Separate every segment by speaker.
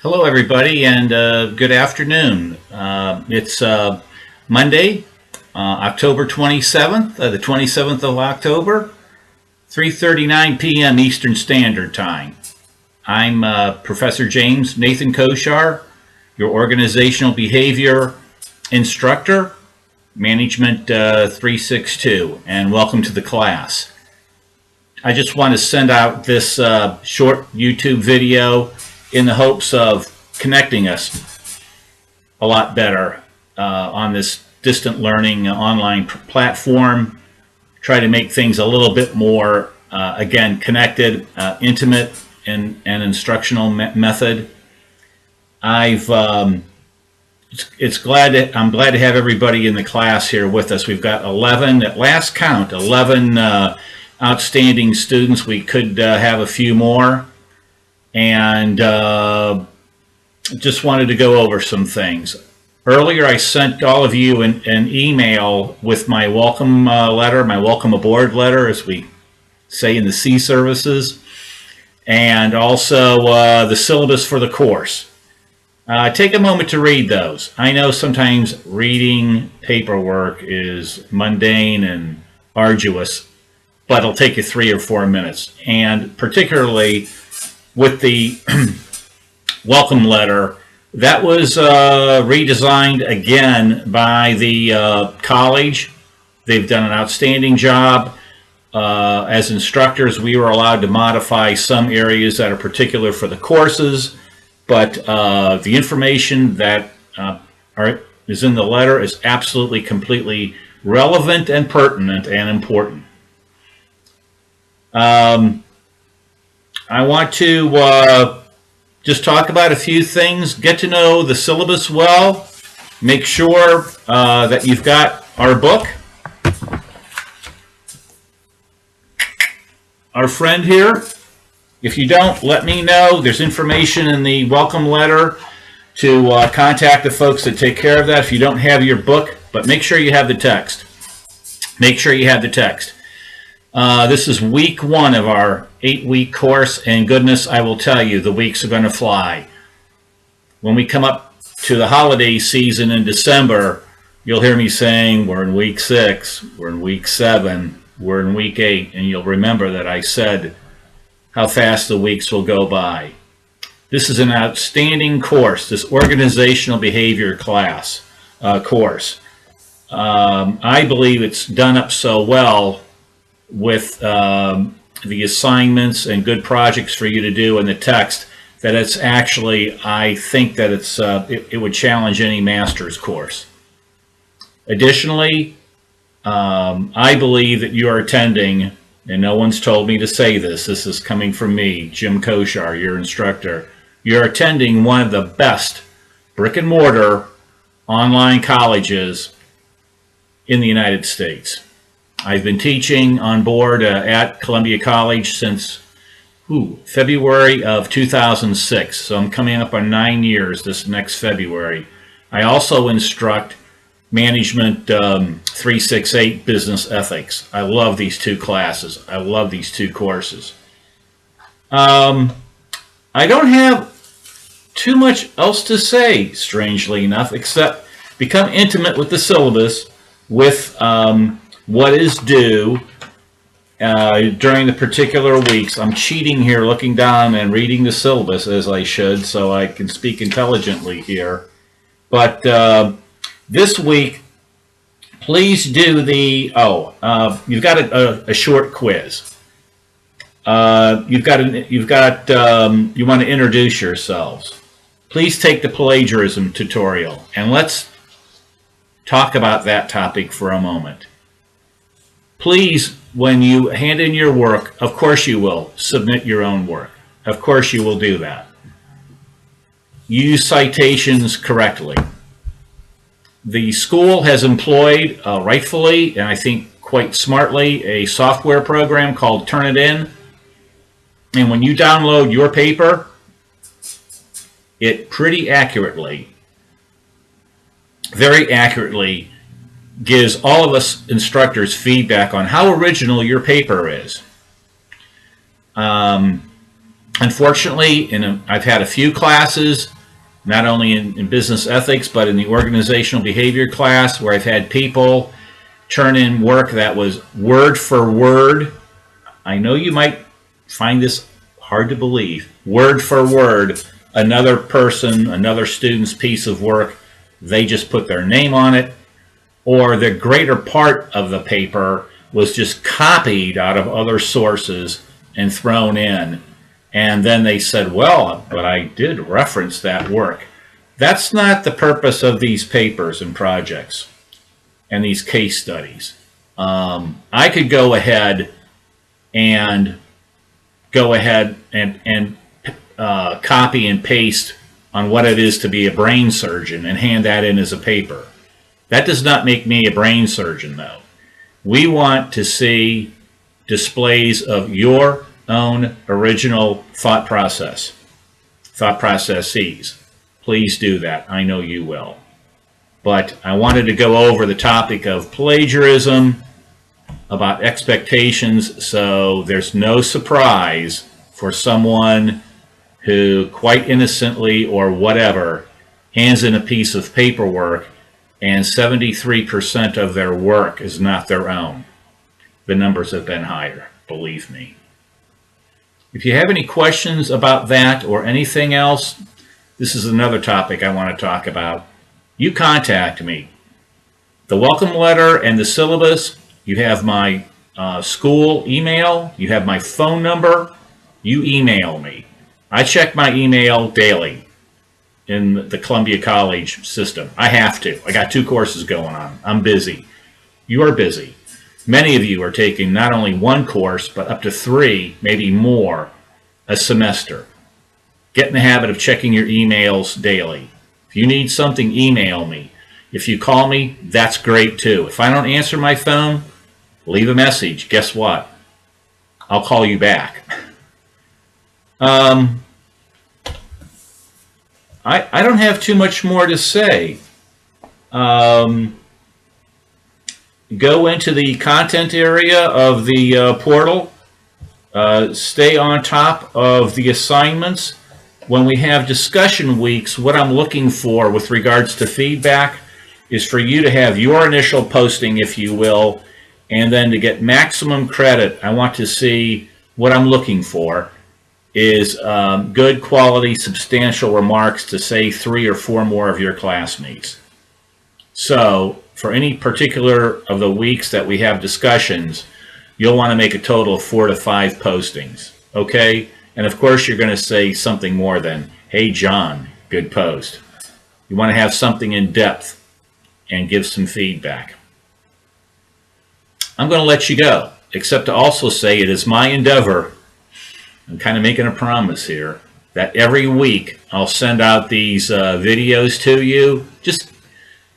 Speaker 1: Hello, everybody, and good afternoon. It's Monday, October 27th, the 27th of October, 3:39 p.m. Eastern Standard Time. I'm Professor James Nathan Koshar, your organizational behavior instructor, Management 362, and welcome to the class. I just want to send out this short YouTube video in the hopes of connecting us a lot better on this distant learning online platform. Try to make things a little bit more, again, connected, intimate, and instructional method. I'm glad to have everybody in the class here with us. We've got 11, at last count, 11 outstanding students. We could have a few more. And just wanted to go over some things. Earlier, I sent all of you an email with my welcome letter, my welcome aboard letter, as we say in the sea services, and also the syllabus for the course. Take a moment to read those. I know sometimes reading paperwork is mundane and arduous, but it'll take you 3 or 4 minutes. And particularly with the welcome letter, that was redesigned again by the college. They've done an outstanding job. As instructors, we were allowed to modify some areas that are particular for the courses, but the information that is in the letter is absolutely, completely relevant and pertinent and important. I want to just talk about a few things, get to know the syllabus well, make sure that you've got our book. Our friend here. If you don't, let me know. There's information in the welcome letter to contact the folks that take care of that if you don't have your book, but make sure you have the text. Make sure you have the text. This is week 1 of our 8-week course, and goodness, I will tell you, the weeks are going to fly. When we come up to the holiday season in December, you'll hear me saying, we're in week 6, we're in week 7, we're in week 8, and you'll remember that I said how fast the weeks will go by. This is an outstanding course, this organizational behavior class course. I believe it's done up so well with the assignments and good projects for you to do in the text that it's actually, I think that it would challenge any master's course. Additionally, I believe that you are attending, and no one's told me to say this, this is coming from me, Jim Koshar, your instructor, you're attending one of the best brick and mortar online colleges in the United States. I've been teaching on board at Columbia College since February of 2006, so I'm coming up on 9 years this next February. I also instruct Management 368 Business Ethics. I love these 2 classes. I love these 2 courses. I don't have too much else to say, strangely enough, except become intimate with the syllabus, with what is due during the particular weeks. I'm cheating here, looking down and reading the syllabus as I should, so I can speak intelligently here. But this week, please do the, you've got a short quiz. You want to introduce yourselves. Please take the plagiarism tutorial, and let's talk about that topic for a moment. Please, when you hand in your work, of course you will submit your own work. Of course you will do that. Use citations correctly. The school has employed, rightfully, and I think quite smartly, a software program called Turnitin. And when you download your paper, it pretty accurately, very accurately, gives all of us instructors feedback on how original your paper is. Unfortunately, I've had a few classes not only in business ethics, but in the organizational behavior class, where I've had people turn in work that was word for word. I know you might find this hard to believe. Word for word, another person, another student's piece of work, they just put their name on it, or the greater part of the paper was just copied out of other sources and thrown in. And then they said, well, but I did reference that work. That's not the purpose of these papers and projects and these case studies. I could go ahead and copy and paste on what it is to be a brain surgeon and hand that in as a paper. That does not make me a brain surgeon, though. We want to see displays of your own original thought processes. Please do that. I know you will. But I wanted to go over the topic of plagiarism, about expectations, so there's no surprise for someone who quite innocently or whatever hands in a piece of paperwork and 73% of their work is not their own. The numbers have been higher, believe me. If you have any questions about that or anything else, this is another topic I want to talk about. You contact me. The welcome letter and the syllabus, you have my school email, you have my phone number, you email me. I check my email daily in the Columbia College system. I have to. I got 2 courses going on. I'm busy. You are busy. Many of you are taking not only 1 course, but up to 3, maybe more, a semester. Get in the habit of checking your emails daily. If you need something, email me. If you call me, that's great too. If I don't answer my phone, leave a message. Guess what? I'll call you back. I don't have too much more to say. Go into the content area of the portal. Stay on top of the assignments. When we have discussion weeks, what I'm looking for with regards to feedback is for you to have your initial posting, if you will, and then to get maximum credit. I want to see what I'm looking for is good quality, substantial remarks to say 3 or 4 more of your classmates. So for any particular of the weeks that we have discussions, you'll want to make a total of 4 to 5 postings, okay? And of course you're going to say something more than, hey John, good post. You want to have something in depth and give some feedback. I'm going to let you go, except to also say it is my endeavor, I'm kind of making a promise here, that every week I'll send out these videos to you, just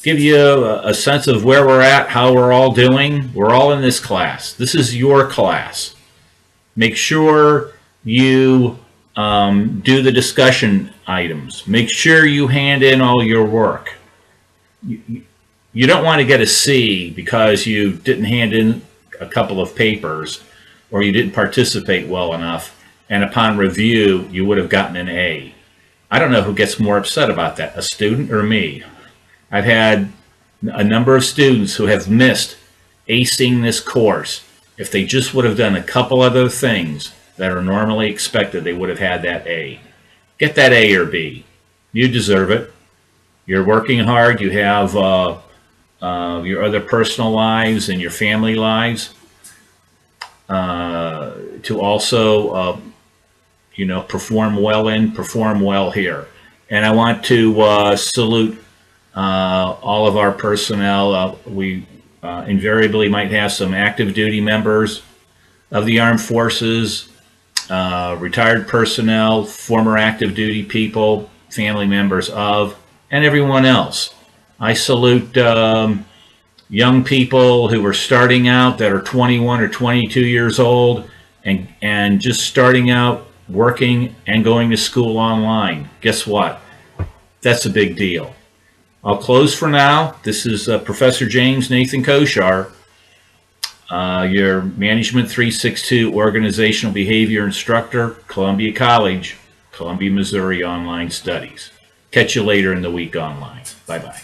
Speaker 1: give you a sense of where we're at, how we're all doing. We're all in this class. This is your class. Make sure you do the discussion items. Make sure you hand in all your work. You don't want to get a C because you didn't hand in a couple of papers or you didn't participate well enough, and upon review you would have gotten an A. I don't know who gets more upset about that, a student or me. I've had a number of students who have missed acing this course. If they just would have done a couple other things that are normally expected, they would have had that A. Get that A or B. You deserve it. You're working hard. You have your other personal lives and your family lives to also perform well here. And I want to salute all of our personnel. We invariably might have some active duty members of the armed forces, retired personnel, former active duty people, family members of, and everyone else. I salute young people who are starting out that are 21 or 22 years old and just starting out working and going to school online. Guess what? That's a big deal. I'll close for now. This is Professor James Nathan Koshar, your Management 362 Organizational Behavior Instructor, Columbia College, Columbia, Missouri Online Studies. Catch you later in the week online. Bye-bye.